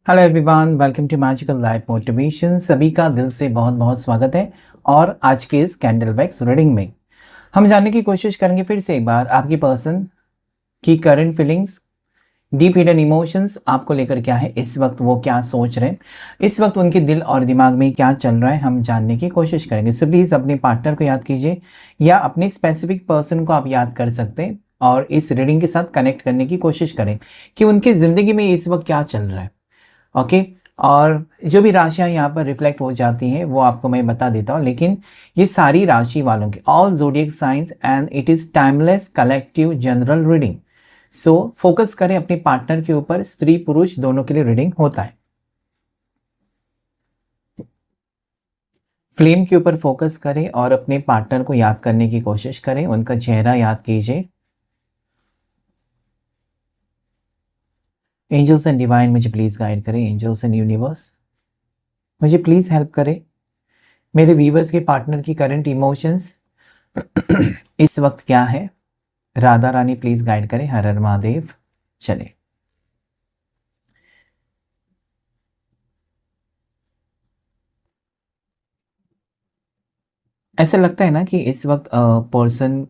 Hello everyone, welcome to magical life motivation. सभी का दिल से बहुत बहुत स्वागत है। और आज के इस कैंडल वैक्स रीडिंग में हम जानने की कोशिश करेंगे फिर से एक बार आपकी पर्सन की current feelings, deep hidden emotions आपको लेकर क्या है, इस वक्त वो क्या सोच रहे हैं, इस वक्त उनके दिल और दिमाग में क्या चल रहा है, हम जानने की कोशिश करेंगे। सो प्लीज़ अपने पार्टनर को याद कीजिए या अपने स्पेसिफिक पर्सन को आप याद कर सकते हैं और इस रीडिंग के साथ कनेक्ट करने की कोशिश करें कि उनकी ज़िंदगी में इस वक्त क्या चल रहा है। ओके। और जो भी राशियां यहाँ पर रिफ्लेक्ट हो जाती हैं वो आपको मैं बता देता हूँ, लेकिन ये सारी राशि वालों की all zodiac science and it is timeless collective general reading. So focus करें अपने पार्टनर के ऊपर, स्त्री पुरुष दोनों के लिए रीडिंग होता है। फ्लेम के ऊपर फोकस करें और अपने पार्टनर को याद करने की कोशिश करें, उनका चेहरा याद कीजिए। एंजल्स एंड डिवाइन मुझे प्लीज़ गाइड करें, एंजल्स एंड यूनिवर्स मुझे प्लीज़ हेल्प करें। मेरे व्यूवर्स के पार्टनर की करंट इमोशंस इस वक्त क्या है, राधा रानी प्लीज गाइड करें। हर हर महादेव। चले, ऐसा लगता है ना कि इस वक्त पर्सन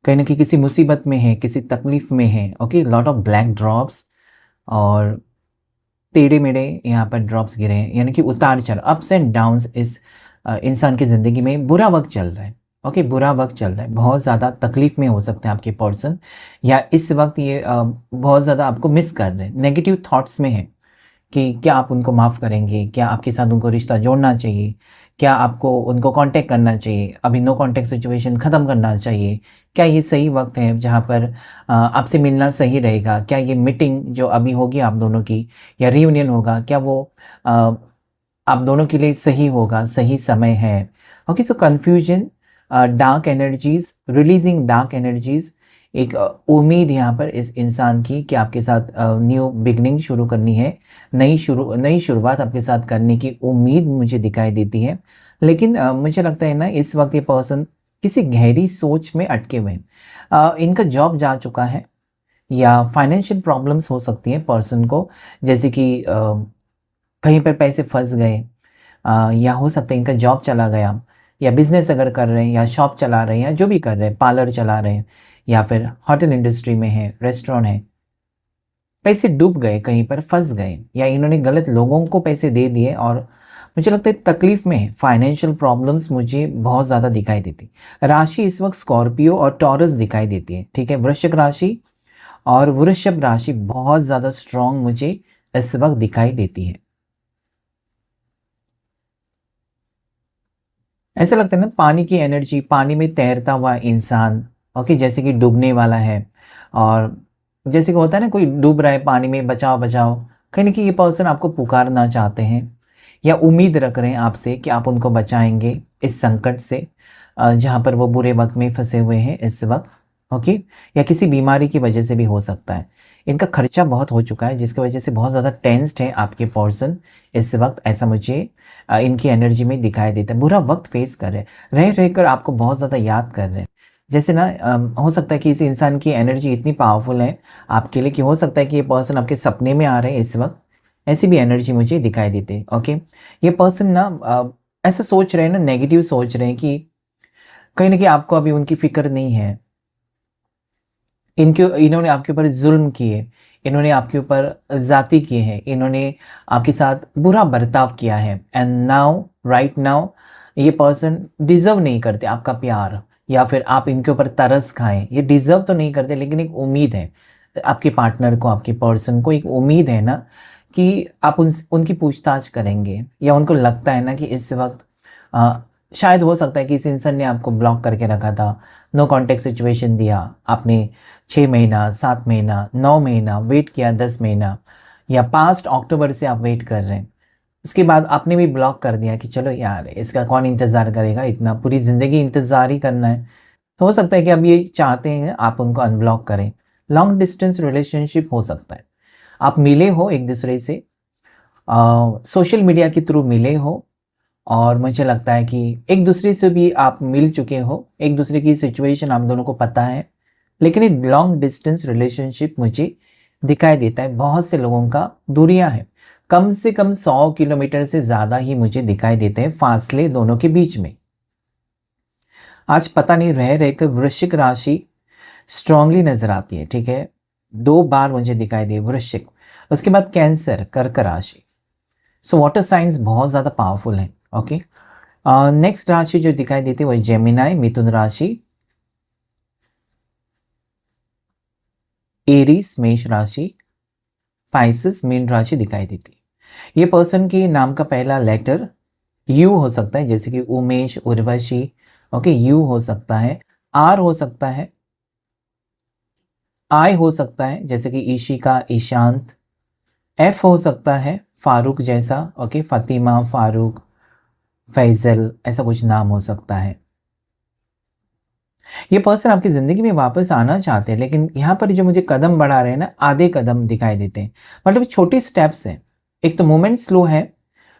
कहीं ना कहीं किसी मुसीबत में है, किसी तकलीफ में है। Okay, lot of black drops और टेढ़े मेढ़े यहाँ पर ड्रॉप्स गिरे हैं, यानी कि उतार चढ़, अप्स एंड डाउन्स इस इंसान की ज़िंदगी में बुरा वक्त चल रहा है। ओके, बुरा वक्त चल रहा है, बहुत ज़्यादा तकलीफ में हो सकते हैं आपके पर्सन, या इस वक्त ये बहुत ज़्यादा आपको मिस कर रहे हैं, नेगेटिव थॉट्स में है कि क्या आप उनको माफ़ करेंगे, क्या आपके साथ उनको रिश्ता जोड़ना चाहिए, क्या आपको उनको कांटेक्ट करना चाहिए, अभी नो कांटेक्ट सिचुएशन ख़त्म करना चाहिए, क्या ये सही वक्त है जहाँ पर आपसे मिलना सही रहेगा, क्या ये मीटिंग जो अभी होगी आप दोनों की या रियूनियन होगा, क्या वो अ, आप दोनों के लिए सही होगा, सही समय है। Okay, so confusion, dark energies, releasing dark energies, एक उम्मीद यहाँ पर इस इंसान की कि आपके साथ न्यू बिगनिंग शुरू करनी है, नई शुरुआत आपके साथ करने की उम्मीद मुझे दिखाई देती है। लेकिन मुझे लगता है ना इस वक्त ये पर्सन किसी गहरी सोच में अटके हुए हैं। इनका जॉब जा चुका है या फाइनेंशियल प्रॉब्लम्स हो सकती हैं पर्सन को, जैसे कि कहीं पर पैसे फंस गए, या हो सकता है इनका जॉब चला गया, या बिजनेस अगर कर रहे हैं या शॉप चला रहे हैं या जो भी कर रहे हैं, पार्लर चला रहे हैं या फिर होटल इंडस्ट्री में है, रेस्टोरेंट है, पैसे डूब गए, कहीं पर फंस गए, या इन्होंने गलत लोगों को पैसे दे दिए और मुझे लगता है तकलीफ में है। फाइनेंशियल प्रॉब्लम्स मुझे बहुत ज़्यादा दिखाई देती। राशि इस वक्त स्कॉर्पियो और टॉरस दिखाई देती है, ठीक है। वृश्चिक राशि और वृषभ राशि बहुत ज़्यादा स्ट्रांग मुझे इस वक्त दिखाई देती है। ऐसा लगता है ना पानी की एनर्जी, पानी में तैरता हुआ इंसान, ओके, जैसे कि डूबने वाला है, और जैसे कि होता है ना कोई डूब रहा है पानी में, बचाओ बचाओ, कहीं ना कहीं ये पर्सन आपको पुकारना चाहते हैं या उम्मीद रख रहे हैं आपसे कि आप उनको बचाएंगे इस संकट से, जहाँ पर वो बुरे वक्त में फंसे हुए हैं इस वक्त। ओके, या किसी बीमारी की वजह से भी हो सकता है। इनका खर्चा बहुत हो चुका है जिसकी वजह से बहुत ज़्यादा टेंस्ड है आपके पर्सन इस वक्त, ऐसा मुझे इनकी एनर्जी में दिखाई देता है। बुरा वक्त फेस कर रहे रहकर आपको बहुत ज़्यादा याद कर रहे हैं। जैसे ना हो सकता है कि इस इंसान की एनर्जी इतनी पावरफुल है आपके लिए कि हो सकता है कि ये पर्सन आपके सपने में आ रहे हैं इस वक्त, ऐसी भी एनर्जी मुझे दिखाई देती है। ओके, ये पर्सन ना ऐसा सोच रहे हैं ना, नेगेटिव सोच रहे हैं कि कहीं ना कहीं आपको अभी उनकी फिक्र नहीं है, इन्होंने आपके ऊपर जुल्म किए, इन्होंने आपके ऊपर ज़्यादती किए हैं, इन्होंने आपके साथ बुरा बर्ताव किया है, एंड नाउ राइट नाउ ये पर्सन डिज़र्व नहीं करते आपका प्यार, या फिर आप इनके ऊपर तरस खाएं, ये डिज़र्व तो नहीं करते, लेकिन एक उम्मीद है आपके पार्टनर को, आपके पर्सन को एक उम्मीद है ना कि आप उनकी पूछताछ करेंगे, या उनको लगता है ना कि इस वक्त शायद हो सकता है कि इस इंसान ने आपको ब्लॉक करके रखा था, नो कॉन्टेक्ट सिचुएशन दिया आपने, 6 महीना, 7 महीना, 9 महीना वेट किया, 10 महीना, या पास्ट अक्टूबर से आप वेट कर रहे हैं, उसके बाद आपने भी ब्लॉक कर दिया कि चलो यार इसका कौन इंतज़ार करेगा, इतना पूरी ज़िंदगी इंतज़ार ही करना है। तो हो सकता है कि अब ये चाहते हैं आप उनको अनब्लॉक करें। लॉन्ग डिस्टेंस रिलेशनशिप हो सकता है, आप मिले हो एक दूसरे से, सोशल मीडिया के थ्रू मिले हो, और मुझे लगता है कि एक दूसरे से भी आप मिल चुके हो, एक दूसरे की सिचुएशन आप दोनों को पता है, लेकिन एक लॉन्ग डिस्टेंस रिलेशनशिप मुझे दिखाई देता है। बहुत से लोगों का दूरियां हैं, कम से कम 100 किलोमीटर से ज़्यादा ही मुझे दिखाई देते हैं फासले दोनों के बीच में। आज पता नहीं रह रहे कि वृश्चिक राशि स्ट्रांगली नजर आती है, ठीक है, 2 बार मुझे दिखाई दी वृश्चिक, उसके बाद कैंसर, कर्क राशि। सो वाटर साइंस बहुत ज़्यादा पावरफुल है। ओके, नेक्स्ट राशि जो दिखाई देती है वो जेमिनाई, मिथुन राशि, एरीज, मेष राशि, पाइसेस, मीन राशि दिखाई देती है। ये पर्सन की नाम का पहला लेटर यू हो सकता है, जैसे कि उमेश, उर्वशी। ओके, यू हो सकता है, आर हो सकता है, आई हो सकता है, जैसे कि ईशिका, ईशांत। एफ हो सकता है, फारूक जैसा। ओके, फातिमा, फारूक, फैजल, ऐसा कुछ नाम हो सकता है। ये पर्सन आपकी ज़िंदगी में वापस आना चाहते हैं, लेकिन यहाँ पर जो मुझे कदम बढ़ा रहे हैं ना, आधे कदम दिखाई देते हैं, मतलब छोटे स्टेप्स हैं। एक तो मूवमेंट स्लो है,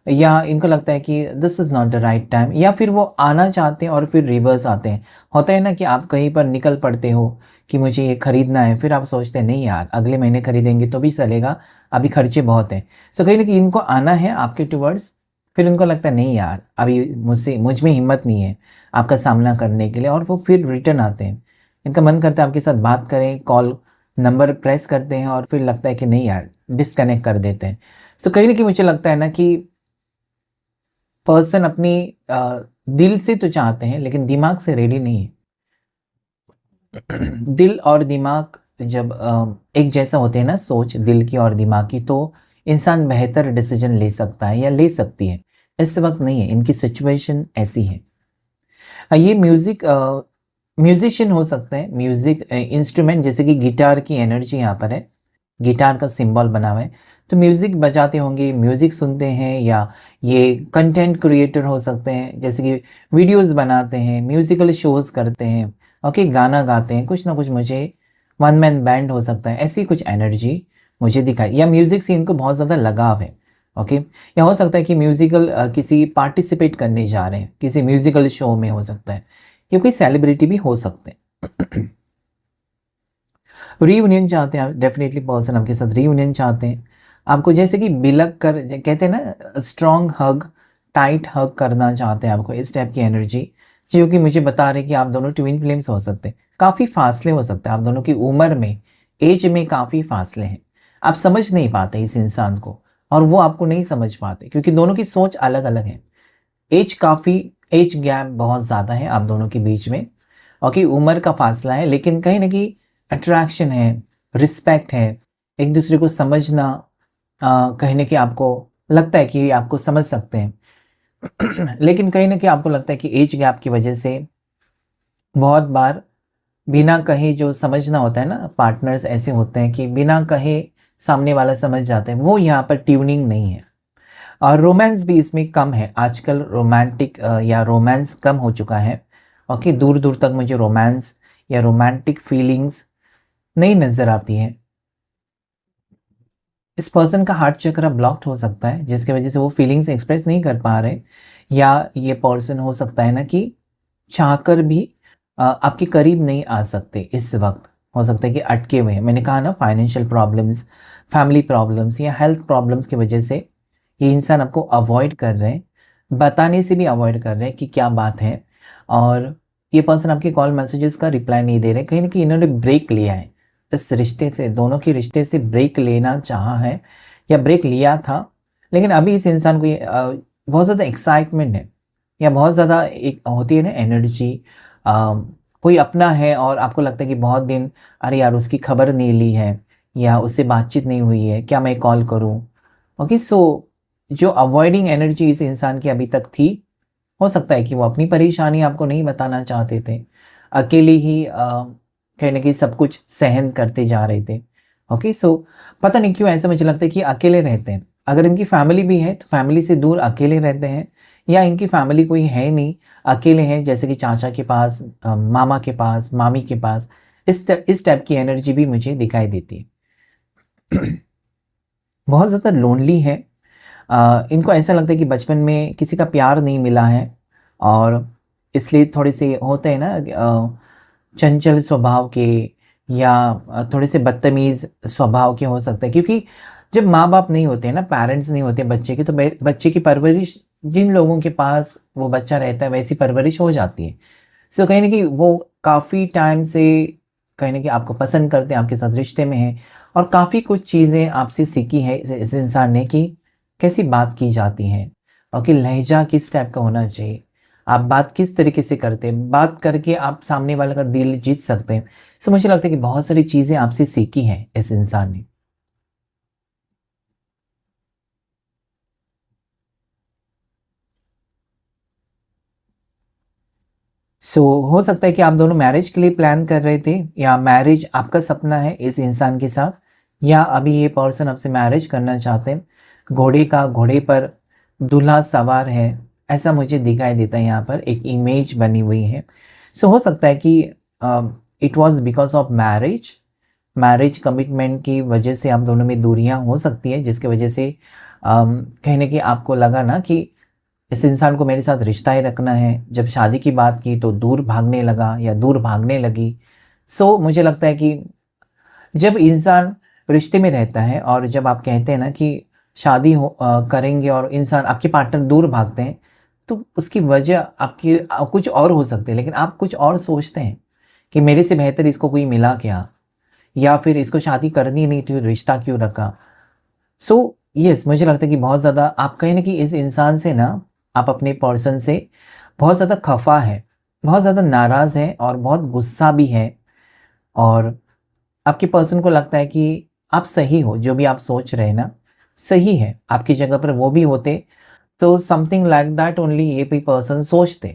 या इनको लगता है कि this is not the right time, या फिर वो आना चाहते हैं और फिर रिवर्स आते हैं। होता है ना कि आप कहीं पर निकल पड़ते हो कि मुझे ये खरीदना है, फिर आप सोचते हैं नहीं यार अगले महीने खरीदेंगे तो भी चलेगा, अभी खर्चे बहुत हैं। सो कहीं ना कहीं इनको आना है आपके टूवर्ड्स, फिर उनको लगता है नहीं यार अभी मुझ में हिम्मत नहीं है आपका सामना करने के लिए, और वो फिर रिटर्न आते हैं। इनका मन करता है आपके साथ बात करें, कॉल नंबर प्रेस करते हैं, और फिर लगता है कि नहीं यार डिस्कनेक्ट कर देते हैं। सो कहीं ना कहीं मुझे लगता है ना कि पर्सन अपनी दिल से तो चाहते हैं लेकिन दिमाग से रेडी नहीं है। दिल और दिमाग जब एक जैसा होते हैं ना, सोच दिल की और दिमाग की, तो इंसान बेहतर डिसीजन ले सकता है या ले सकती है। इस वक्त नहीं है, इनकी सिचुएशन ऐसी है। ये म्यूजिशियन हो सकते हैं, म्यूजिक इंस्ट्रूमेंट, जैसे कि गिटार की एनर्जी यहाँ पर है, गिटार का सिंबल बना हुआ है, तो म्यूज़िक बजाते होंगे, म्यूज़िक सुनते हैं, या ये कंटेंट क्रिएटर हो सकते हैं, जैसे कि वीडियोस बनाते हैं, म्यूज़िकल शोज़ करते हैं। ओके, गाना गाते हैं, कुछ ना कुछ मुझे वन मैन बैंड हो सकता है, ऐसी कुछ एनर्जी मुझे दिखाई, या म्यूज़िक से इनको बहुत ज़्यादा लगाव है। ओके, या हो सकता है कि म्यूज़िकल किसी पार्टिसिपेट करने जा रहे हैं, किसी म्यूज़िकल शो में हो सकता है, या कोई सेलिब्रिटी भी हो सकते हैं। रीयूनियन चाहते हैं, डेफिनेटली पर्सन आपके साथ रीयूनियन चाहते हैं, आपको जैसे कि बिलक कर कहते हैं ना, स्ट्रॉन्ग हग, टाइट हग करना चाहते हैं आपको, इस टाइप की एनर्जी, जो कि मुझे बता रहे कि आप दोनों ट्विन फ्लेम्स हो सकते हैं। काफ़ी फासले हो सकते हैं आप दोनों की उम्र में, एज में काफ़ी फासले हैं। आप समझ नहीं पाते इस इंसान को, और वो आपको नहीं समझ पाते, क्योंकि दोनों की सोच अलग अलग है। एज गैप बहुत ज़्यादा है आप दोनों के बीच में। ओके, उम्र का फासला है, लेकिन कहीं ना कहीं अट्रैक्शन है, रिस्पेक्ट है, एक दूसरे को समझना। कहीं ना कहीं आपको लगता है कि आपको समझ सकते हैं। लेकिन कहीं ना कहीं आपको लगता है कि एज गैप की वजह से बहुत बार बिना कहे जो समझना होता है ना, पार्टनर्स ऐसे होते हैं कि बिना कहे सामने वाला समझ जाते हैं, वो यहाँ पर ट्यूनिंग नहीं है। और रोमांस भी इसमें कम है आजकल, रोमांटिक या रोमांस कम हो चुका है। ओके, दूर दूर तक मुझे रोमांस या रोमांटिक फीलिंग्स नहीं नज़र आती हैं। इस पर्सन का हार्ट चक्र ब्लॉक्ड हो सकता है, जिसकी वजह से वो फीलिंग्स एक्सप्रेस नहीं कर पा रहे, या ये पर्सन हो सकता है ना कि चाहकर भी आपके करीब नहीं आ सकते इस वक्त, हो सकता है कि अटके हुए हैं। मैंने कहा ना, फाइनेंशियल प्रॉब्लम्स, फैमिली प्रॉब्लम्स या हेल्थ प्रॉब्लम्स की वजह से ये इंसान आपको अवॉइड कर रहे हैं, बताने से भी अवॉइड कर रहे हैं कि क्या बात है। और ये पर्सन आपके कॉल मैसेजेस का रिप्लाई नहीं दे रहे, कहीं ना कहीं इन्होंने ब्रेक लिया है इस रिश्ते से, दोनों के रिश्ते से ब्रेक लेना चाहा है या ब्रेक लिया था। लेकिन अभी इस इंसान को बहुत ज़्यादा एक्साइटमेंट है, या बहुत ज़्यादा एक होती है ना एनर्जी, कोई अपना है और आपको लगता है कि बहुत दिन, अरे यार उसकी खबर नहीं ली है, या उससे बातचीत नहीं हुई है, क्या मैं कॉल करूं। ओके, सो जो अवॉइडिंग एनर्जी इस इंसान की अभी तक थी, हो सकता है कि वो अपनी परेशानी आपको नहीं बताना चाहते थे, अकेले ही कहीं ना कहीं सब कुछ सहन करते जा रहे थे। ओके, सो पता नहीं क्यों ऐसा मुझे लगता है कि अकेले रहते हैं। अगर इनकी फैमिली भी है तो फैमिली से दूर अकेले रहते हैं, या इनकी फैमिली कोई है नहीं, अकेले हैं, जैसे कि चाचा के पास, मामा के पास, मामी के पास। इस टाइप की एनर्जी भी मुझे दिखाई देती है। बहुत ज़्यादा लोनली है। इनको ऐसा लगता है कि बचपन में किसी का प्यार नहीं मिला है, और इसलिए थोड़े से होते हैं ना चंचल स्वभाव के, या थोड़े से बदतमीज़ स्वभाव के हो सकते हैं, क्योंकि जब माँ बाप नहीं होते हैं ना, पेरेंट्स नहीं होते बच्चे के, तो बच्चे की परवरिश जिन लोगों के पास वो बच्चा रहता है वैसी परवरिश हो जाती है। सो कहीं ना कहीं वो काफ़ी टाइम से कहीं ना कहीं आपको पसंद करते हैं, आपके साथ रिश्ते में हैं, और काफ़ी कुछ चीज़ें आपसे सीखी है इस इंसान ने कि कैसी बात की जाती है, और कि लहजा किस टाइप का होना चाहिए, आप बात किस तरीके से करते हैं, बात करके आप सामने वाले का दिल जीत सकते हैं। सो मुझे लगता है कि बहुत सारी चीज़ें आपसे सीखी हैं इस इंसान ने। सो हो सकता है कि आप दोनों मैरिज के लिए प्लान कर रहे थे, या मैरिज आपका सपना है इस इंसान के साथ, या अभी ये पर्सन आपसे मैरिज करना चाहते हैं। घोड़े पर दूल्हा सवार है, ऐसा मुझे दिखाई देता है, यहाँ पर एक इमेज बनी हुई है। सो हो सकता है कि it was because of marriage, marriage commitment की वजह से आप दोनों में दूरियां हो सकती है, जिसकी वजह से कहीं ना कहीं आपको लगा ना कि इस इंसान को मेरे साथ रिश्ता ही रखना है। जब शादी की बात की तो दूर भागने लगा या दूर भागने लगी। सो मुझे लगता है कि जब इंसान रिश्ते में रहता है, और जब आप कहते हैं ना कि शादी करेंगे और इंसान आपके पार्टनर दूर भागते हैं, तो उसकी वजह आपकी कुछ और हो सकती है, लेकिन आप कुछ और सोचते हैं कि मेरे से बेहतर इसको कोई मिला क्या, या फिर इसको शादी करनी नहीं थी, रिश्ता क्यों रखा। सो यस, मुझे लगता है कि बहुत ज़्यादा आप कहीं ना कहीं इस इंसान से ना, आप अपने पर्सन से बहुत ज़्यादा खफा है, बहुत ज़्यादा नाराज़ है, और बहुत गुस्सा भी है। और आपके पर्सन को लगता है कि आप सही हो, जो भी आप सोच रहे हैं ना सही है, आपकी जगह पर वो भी होते तो समथिंग लाइक दैट ओनली ये भी पर्सन सोचते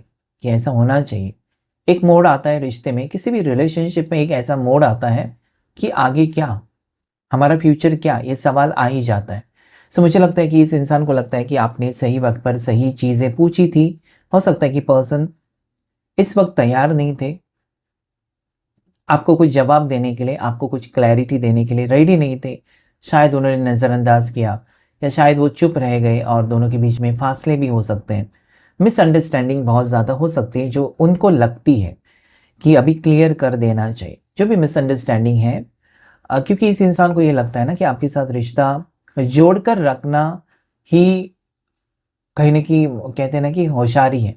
कि ऐसा होना चाहिए। एक मोड़ आता है रिश्ते में, किसी भी रिलेशनशिप में एक ऐसा मोड़ आता है कि आगे क्या, हमारा फ्यूचर क्या, ये सवाल आ ही जाता है। सो मुझे लगता है कि इस इंसान को लगता है कि आपने सही वक्त पर सही चीज़ें पूछी थी। हो सकता है कि पर्सन इस वक्त तैयार नहीं थे आपको कुछ जवाब देने के लिए, आपको कुछ क्लैरिटी देने के लिए रेडी नहीं थे। शायद उन्होंने नज़रअंदाज किया, या शायद वो चुप रह गए, और दोनों के बीच में फासले भी हो सकते हैं। मिसअंडरस्टैंडिंग बहुत ज़्यादा हो सकती है, जो उनको लगती है कि अभी क्लियर कर देना चाहिए, जो भी मिसअंडरस्टैंडिंग है। क्योंकि इस इंसान को ये लगता है ना कि आपके साथ रिश्ता जोड़कर रखना ही कहीं न कहीं कहते हैं ना कि होशियारी है।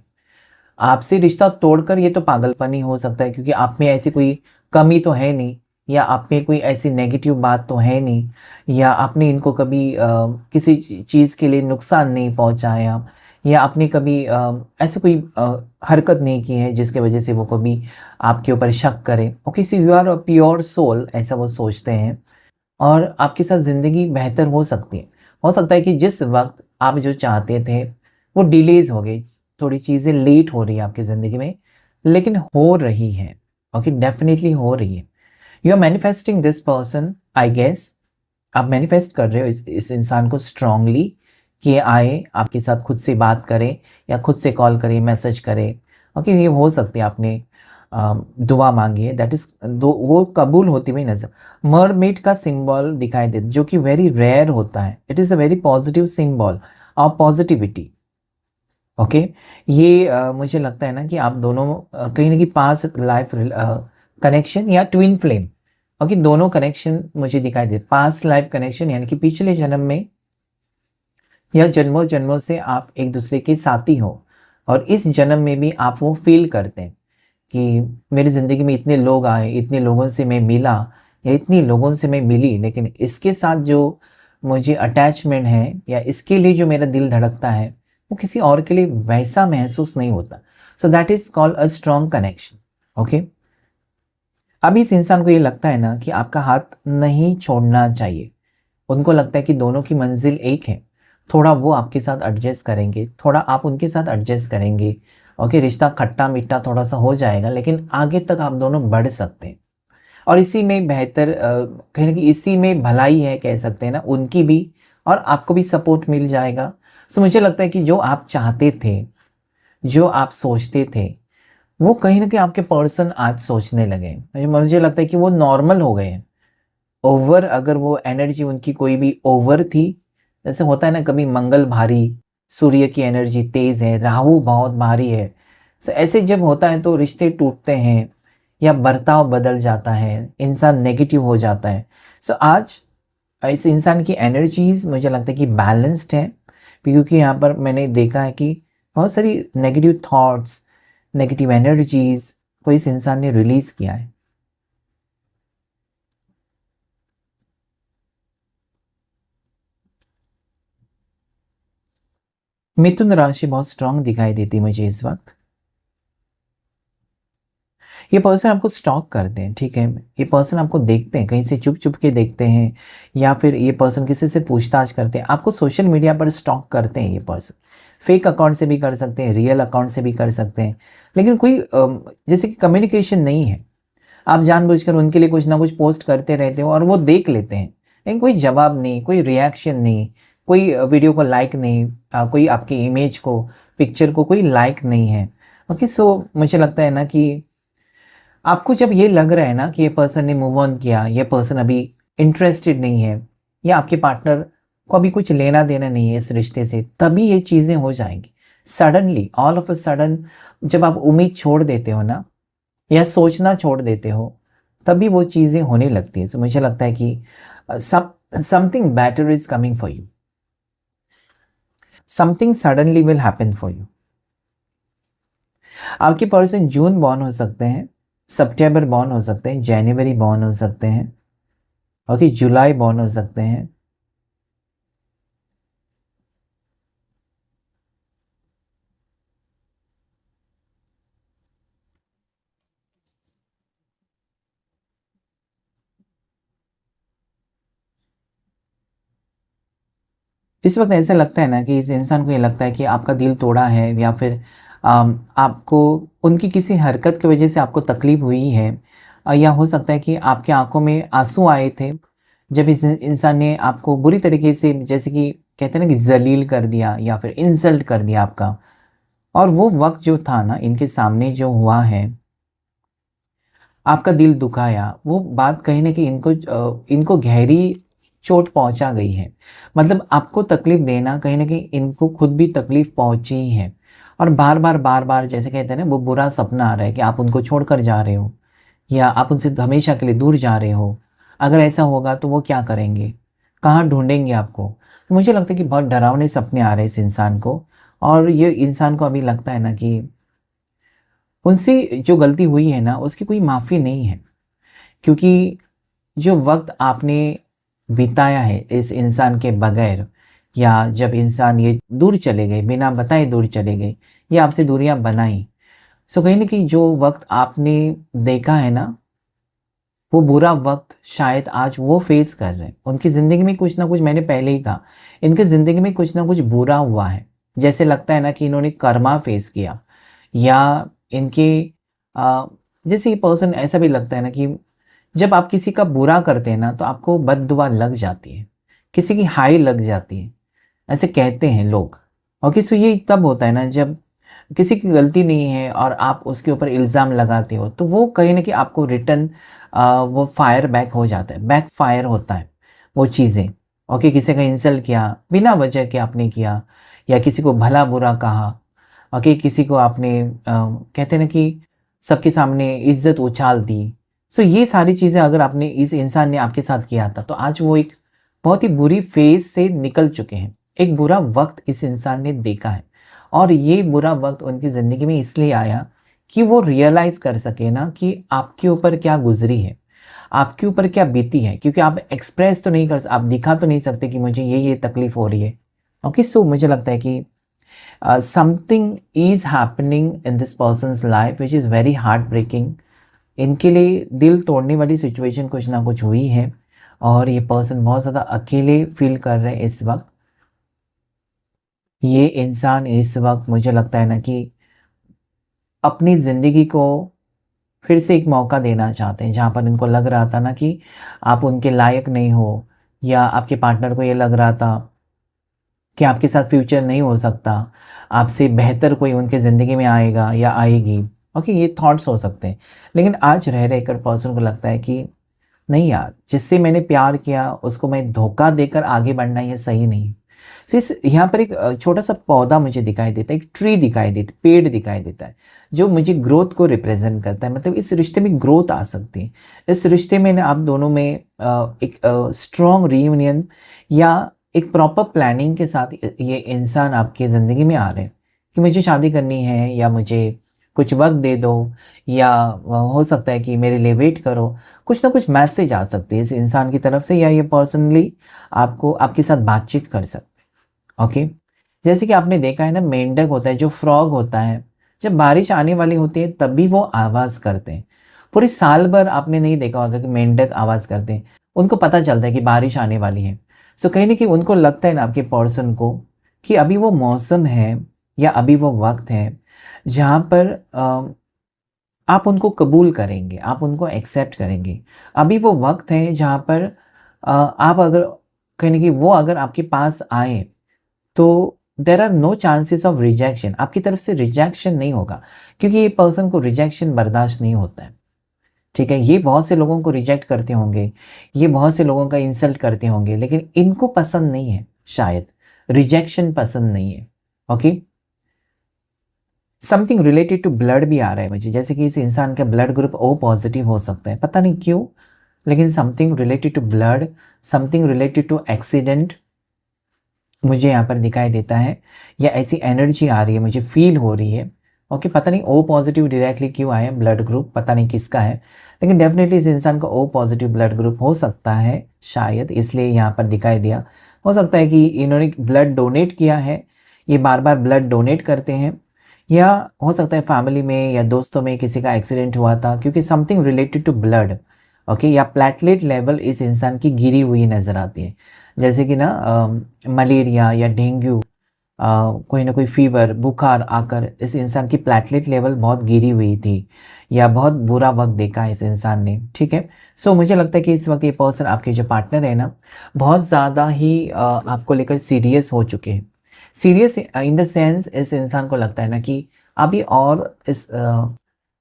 आपसे रिश्ता तोड़कर ये तो पागलपन ही हो सकता है, क्योंकि आप में ऐसी कोई कमी तो है नहीं, या आप में कोई ऐसी नेगेटिव बात तो है नहीं, या आपने इनको कभी किसी चीज़ के लिए नुकसान नहीं पहुंचाया, या आपने कभी ऐसे कोई हरकत नहीं की है जिसके वजह से वो कभी आपके ऊपर शक करें। Okay, so you are a pure soul, ऐसा वो सोचते हैं, और आपके साथ ज़िंदगी बेहतर हो सकती है। हो सकता है कि जिस वक्त आप जो चाहते थे वो डिलेज हो गई, थोड़ी चीज़ें लेट हो रही है आपकी ज़िंदगी में, लेकिन हो रही है। ओके, डेफिनेटली हो रही है। You are manifesting this person, I guess. आप मैनिफेस्ट कर रहे हो इस इंसान को स्ट्रांगली, कि ये आए आपके साथ, खुद से बात करे, या खुद से कॉल करे, मैसेज करे। ओके, ये हो सकती है आपने दुआ मांगी है, दैट इज वो कबूल होती हुई नजर। मरमेड का सिंबल दिखाई दे, जो कि वेरी रेयर होता है। It is a very positive symbol of positivity. Okay, ये मुझे लगता है ना कि आप दोनों कहीं ना कहीं पास लाइफ कनेक्शन या ट्विन फ्लेम। ओके, दोनों कनेक्शन मुझे दिखाई दे, पास लाइफ कनेक्शन, यानी कि पिछले जन्म में या जन्मों जन्मों से आप एक दूसरे के साथी हो, और इस जन्म में भी आप वो फील करते हैं कि मेरी ज़िंदगी में इतने लोग आए, इतने लोगों से मैं मिला, या इतनी लोगों से मैं मिली, लेकिन इसके साथ जो मुझे अटैचमेंट है, या इसके लिए जो मेरा दिल धड़कता है, वो किसी और के लिए वैसा महसूस नहीं होता। So that is called a strong connection. Okay, अब इस इंसान को ये लगता है ना कि आपका हाथ नहीं छोड़ना चाहिए। उनको लगता है कि दोनों की मंजिल एक है। थोड़ा वो आपके साथ एडजस्ट करेंगे, थोड़ा आप उनके साथ एडजस्ट करेंगे। ओके, रिश्ता खट्टा मीठा थोड़ा सा हो जाएगा, लेकिन आगे तक आप दोनों बढ़ सकते हैं। और इसी में बेहतर कहीं ना कहीं इसी में भलाई है, कह सकते हैं ना, उनकी भी, और आपको भी सपोर्ट मिल जाएगा। सो मुझे लगता है कि जो आप चाहते थे, जो आप सोचते थे, वो कहीं ना कहीं आपके पर्सन आज सोचने लगे। मुझे लगता है कि वो नॉर्मल हो गए हैं। ओवर, अगर वो एनर्जी उनकी कोई भी ओवर थी, जैसे होता है ना कभी मंगल भारी, सूर्य की एनर्जी तेज है, राहु बहुत भारी है। सो ऐसे जब होता है तो रिश्ते टूटते हैं, या बर्ताव बदल जाता है, इंसान नेगेटिव हो जाता है। सो आज इस इंसान की एनर्जीज़ मुझे लगता है कि बैलेंस्ड है, क्योंकि यहाँ पर मैंने देखा है कि बहुत सारी नेगेटिव थॉट्स, नेगेटिव एनर्जीज़ को इस इंसान ने रिलीज़ किया है। मिथुन राशि बहुत स्ट्रांग दिखाई देती है मुझे इस वक्त। ये पर्सन आपको स्टॉक करते हैं, ठीक है। ये पर्सन आपको देखते हैं, कहीं से चुप चुप के देखते हैं, या फिर ये पर्सन किसी से पूछताछ करते हैं। आपको सोशल मीडिया पर स्टॉक करते हैं ये पर्सन। फेक अकाउंट से भी कर सकते हैं, रियल अकाउंट से भी कर सकते हैं, लेकिन कोई जैसे कि कम्युनिकेशन नहीं है। आप जानबूझकर उनके लिए कुछ ना कुछ पोस्ट करते रहते हो और वो देख लेते हैं, लेकिन कोई जवाब नहीं, कोई रिएक्शन नहीं, कोई वीडियो को लाइक नहीं, कोई आपकी इमेज को, पिक्चर को कोई लाइक नहीं है। ओके, सो मुझे लगता है ना कि आपको जब ये लग रहा है ना कि ये पर्सन ने मूव ऑन किया, ये पर्सन अभी इंटरेस्टेड नहीं है, या आपके पार्टनर को अभी कुछ लेना देना नहीं है इस रिश्ते से, तभी ये चीज़ें हो जाएंगी suddenly, all of a sudden. जब आप उम्मीद छोड़ देते हो ना, या सोचना छोड़ देते हो, तभी वो चीज़ें होने लगती हैं। तो मुझे लगता है कि सब something better is coming for you, something suddenly will happen for you. आपके पर्सन जून बॉर्न हो सकते हैं, सितंबर बॉर्न हो सकते हैं, जनवरी बॉर्न हो सकते हैं, ओके, जुलाई बॉर्न हो सकते हैं। इस वक्त ऐसा लगता है ना कि इस इंसान को ये लगता है कि आपका दिल तोड़ा है, या फिर आपको उनकी किसी हरकत की वजह से आपको तकलीफ हुई है, या हो सकता है कि आपकी आंखों में आंसू आए थे जब इस इंसान ने आपको बुरी तरीके से, जैसे कि कहते हैं ना कि जलील कर दिया या फिर इंसल्ट कर दिया आपका। और वो वक्त जो था ना, इनके सामने जो हुआ है, आपका दिल दुखाया, वो बात कहीं ना कहीं इनको गहरी चोट पहुंचा गई है। मतलब आपको तकलीफ देना, कहीं ना कहीं इनको खुद भी तकलीफ पहुंची ही है। और बार बार जैसे कहते हैं ना, वो बुरा सपना आ रहा है कि आप उनको छोड़कर जा रहे हो, या आप उनसे हमेशा के लिए दूर जा रहे हो। अगर ऐसा होगा तो वो क्या करेंगे, कहाँ ढूंढेंगे आपको। तो मुझे लगता है कि बहुत डरावने सपने आ रहे हैं इस इंसान को। और ये इंसान को अभी लगता है ना कि उनसे जो गलती हुई है ना, उसकी कोई माफ़ी नहीं है। क्योंकि जो वक्त आपने बिताया है इस इंसान के बगैर, या जब इंसान ये दूर चले गए, बिना बताए दूर चले गए, या आपसे दूरियां बनाई, सो कहीं ना कहीं जो वक्त आपने देखा है ना, वो बुरा वक्त शायद आज वो फेस कर रहे हैं। उनकी ज़िंदगी में कुछ ना कुछ, मैंने पहले ही कहा, इनकी ज़िंदगी में कुछ ना कुछ बुरा हुआ है। जैसे लगता है ना कि इन्होंने कर्मा फेस किया, या इनके आ, जैसे ये पर्सन, ऐसा भी लगता है ना कि जब आप किसी का बुरा करते हैं ना, तो आपको बद्दुआ लग जाती है, किसी की हाई लग जाती है, ऐसे कहते हैं लोग। और किसी ये तब होता है ना जब किसी की गलती नहीं है और आप उसके ऊपर इल्ज़ाम लगाते हो, तो वो कहीं ना कहीं आपको रिटर्न वो फायर बैक हो जाता है, बैक फायर होता है वो चीज़ें। ओके, किसी का इंसल्ट किया बिना वजह के आपने किया, या किसी को भला बुरा कहा, ओके, किसी को आपने कहते हैं ना कि सबके सामने इज्जत उछाल दी। सो ये सारी चीज़ें अगर आपने, इस इंसान ने आपके साथ किया था, तो आज वो एक बहुत ही बुरी फेज से निकल चुके हैं। एक बुरा वक्त इस इंसान ने देखा है, और ये बुरा वक्त उनकी ज़िंदगी में इसलिए आया कि वो रियलाइज़ कर सके ना कि आपके ऊपर क्या गुजरी है, आपके ऊपर क्या बीती है। क्योंकि आप एक्सप्रेस तो नहीं कर, आप दिखा तो नहीं सकते कि मुझे ये तकलीफ हो रही है। ओके, सो मुझे लगता है कि something is happening in this person's life which is very heartbreaking. इनके लिए दिल तोड़ने वाली सिचुएशन कुछ ना कुछ हुई है, और ये पर्सन बहुत ज़्यादा अकेले फील कर रहे हैं इस वक्त। ये इंसान इस वक्त मुझे लगता है ना कि अपनी ज़िंदगी को फिर से एक मौका देना चाहते हैं, जहाँ पर इनको लग रहा था ना कि आप उनके लायक नहीं हो, या आपके पार्टनर को ये लग रहा था कि आपके साथ फ्यूचर नहीं हो सकता, आपसे बेहतर कोई उनके ज़िंदगी में आएगा या आएगी। ओके, ये थॉट्स हो सकते हैं। लेकिन आज रह रहकर पर्सन को लगता है कि नहीं यार, जिससे मैंने प्यार किया उसको मैं धोखा देकर आगे बढ़ना ये सही नहीं। सो इस यहाँ पर एक छोटा सा पौधा मुझे दिखाई देता है, एक ट्री दिखाई देता है, पेड़ दिखाई देता है, जो मुझे ग्रोथ को रिप्रेजेंट करता है। मतलब इस रिश्ते में ग्रोथ आ सकती है। इस रिश्ते में ना आप दोनों में एक स्ट्रॉन्ग रीयूनियन या एक प्रॉपर प्लानिंग के साथ ये इंसान आपकी ज़िंदगी में आ रहे हैं कि मुझे शादी करनी है, या मुझे कुछ वक्त दे दो, या हो सकता है कि मेरे लिए वेट करो। कुछ ना कुछ मैसेज आ सकती है इस इंसान की तरफ से, या ये पर्सनली आपको आपके साथ बातचीत कर सकते हैं। ओके, जैसे कि आपने देखा है ना, मेंढक होता है, जो फ्रॉग होता है, जब बारिश आने वाली होती है तभी वो आवाज़ करते हैं। पूरे साल भर आपने नहीं देखा होगा कि मेंढक आवाज़ करते हैं। उनको पता चलता है कि बारिश आने वाली है। सो कहीं ना कहीं उनको लगता है ना, आपके पर्सन को, कि अभी वो मौसम है या अभी वो वक्त है जहाँ पर आप उनको कबूल करेंगे, आप उनको एक्सेप्ट करेंगे। अभी वो वक्त है जहाँ पर आप अगर कहीं ना कहीं वो अगर आपके पास आए तो there are no chances of rejection. आपकी तरफ से रिजेक्शन नहीं होगा, क्योंकि ये पर्सन को रिजेक्शन बर्दाश्त नहीं होता है। ठीक है, ये बहुत से लोगों को रिजेक्ट करते होंगे, ये बहुत से लोगों का इंसल्ट करते होंगे, लेकिन इनको पसंद नहीं है, शायद रिजेक्शन पसंद नहीं है। Okay, something related to blood भी आ रहा है मुझे, जैसे कि इस इंसान का ब्लड ग्रुप ओ पॉजिटिव हो सकता है, पता नहीं क्यों, लेकिन something related to blood, something related to accident मुझे यहाँ पर दिखाई देता है, या ऐसी एनर्जी आ रही है, मुझे फील हो रही है। ओके, पता नहीं ओ पॉजिटिव डायरेक्टली क्यों आया ब्लड ग्रुप, पता नहीं किसका है, लेकिन डेफिनेटली इस इंसान का ओ पॉजिटिव ब्लड ग्रुप हो सकता है, शायद इसलिए यहाँ पर दिखाई दिया। हो सकता है कि इन्होंने ब्लड डोनेट किया है, ये बार बार ब्लड डोनेट करते हैं, या हो सकता है फैमिली में या दोस्तों में किसी का एक्सीडेंट हुआ था, क्योंकि something related to blood. Okay, या प्लेटलेट लेवल इस इंसान की गिरी हुई नज़र आती है, जैसे कि ना मलेरिया या डेंगू, कोई ना कोई फीवर, बुखार आकर इस इंसान की प्लेटलेट लेवल बहुत गिरी हुई थी, या बहुत बुरा वक्त देखा है इस इंसान ने। ठीक है, सो मुझे लगता है कि इस वक्त ये पर्सन, आपके जो पार्टनर है ना, बहुत ज़्यादा ही आपको लेकर सीरियस हो चुके हैं। सीरियस इन द सेंस, इस इंसान को लगता है ना कि अभी और इस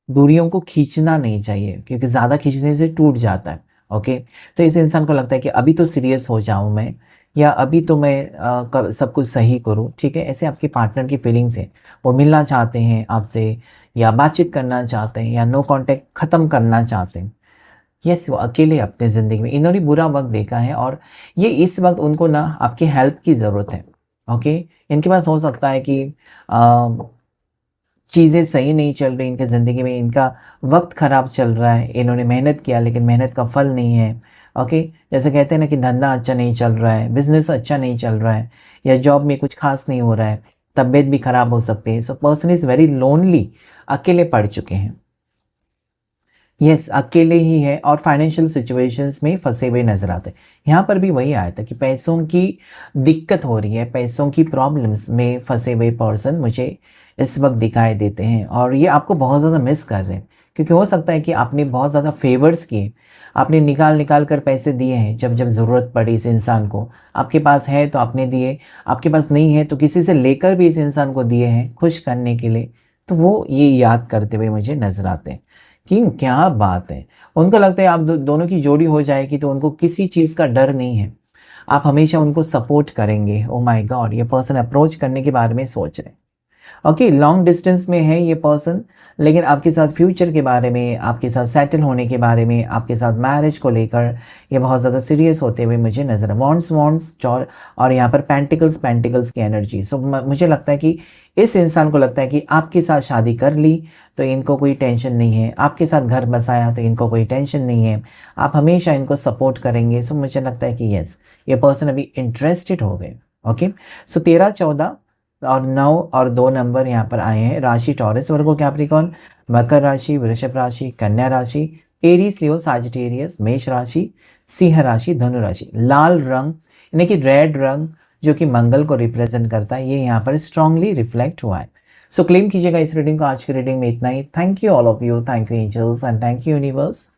दूरियों को खींचना नहीं चाहिए, क्योंकि ज़्यादा खींचने से टूट जाता है। ओके, तो इस इंसान को लगता है कि अभी तो सीरियस हो जाऊं मैं, या अभी तो मैं सब कुछ सही करूं। ठीक है, ऐसे आपके पार्टनर की फीलिंग्स है, वो मिलना चाहते हैं आपसे, या बातचीत करना चाहते हैं, या नो कांटेक्ट ख़त्म करना चाहते हैं। यस, वो अकेले अपने ज़िंदगी में, इन्होंने बुरा वक्त देखा है, और ये इस वक्त उनको ना आपकी हेल्प की ज़रूरत है। ओके, इनके पास हो सकता है कि चीज़ें सही नहीं चल रही इनके ज़िंदगी में, इनका वक्त ख़राब चल रहा है, इन्होंने मेहनत किया लेकिन मेहनत का फल नहीं है। ओके, जैसे कहते हैं ना कि धंधा अच्छा नहीं चल रहा है, बिजनेस अच्छा नहीं चल रहा है, या जॉब में कुछ खास नहीं हो रहा है, तबीयत भी ख़राब हो सकती है। So person is very lonely, अकेले पड़ चुके हैं। यस, अकेले ही है, और फाइनेंशियल सिचुएशंस में फंसे हुए नजर आते हैं। यहाँ पर भी वही आया था कि पैसों की दिक्कत हो रही है, पैसों की प्रॉब्लम्स में फंसे हुए पर्सन मुझे इस वक्त दिखाई देते हैं, और ये आपको बहुत ज़्यादा मिस कर रहे हैं, क्योंकि हो सकता है कि आपने बहुत ज़्यादा फेवर्स किए, आपने निकाल निकाल कर पैसे दिए हैं जब जब ज़रूरत पड़ी इस इंसान को। आपके पास है तो आपने दिए, आपके पास नहीं है तो किसी से लेकर भी इस इंसान को दिए हैं खुश करने के लिए। तो वो ये याद करते हुए मुझे नजर आते हैं कि क्या बात है। उनको लगता है आप दोनों की जोड़ी हो जाएगी तो उनको किसी चीज़ का डर नहीं है, आप हमेशा उनको सपोर्ट करेंगे। ओ माय गॉड, ये पर्सन अप्रोच करने के बारे में सोच रहे हैं। ओके, लॉन्ग डिस्टेंस में है ये पर्सन, लेकिन आपके साथ फ्यूचर के बारे में, आपके साथ सेटल होने के बारे में, आपके साथ मैरिज को लेकर ये बहुत ज़्यादा सीरियस होते हुए मुझे नज़र है। वॉन्ट्स और यहाँ पर पेंटिकल्स की एनर्जी। सो मुझे लगता है कि इस इंसान को लगता है कि आपके साथ शादी कर ली तो इनको कोई टेंशन नहीं है, आपके साथ घर बसाया तो इनको कोई टेंशन नहीं है, आप हमेशा इनको सपोर्ट करेंगे। सो मुझे लगता है कि यस, ये पर्सन अभी इंटरेस्टेड हो गए। ओके, सो 13, 14 और 9 और 2 नंबर यहाँ पर आए हैं। राशि टॉरस, वर्गो, कैप्रिकॉर्न, मकर राशि, वृषभ राशि, कन्या राशि, एरीज, लियो, साजिटेरियस, मेष राशि, सिंह राशि, धनु राशि। लाल रंग यानी कि रेड रंग जो कि मंगल को रिप्रेजेंट करता है, ये यहाँ पर स्ट्रांगली रिफ्लेक्ट हुआ है। सो क्लेम कीजिएगा इस रीडिंग को। आज की रीडिंग में इतना ही। Thank you all of you, thank you angels and thank you universe.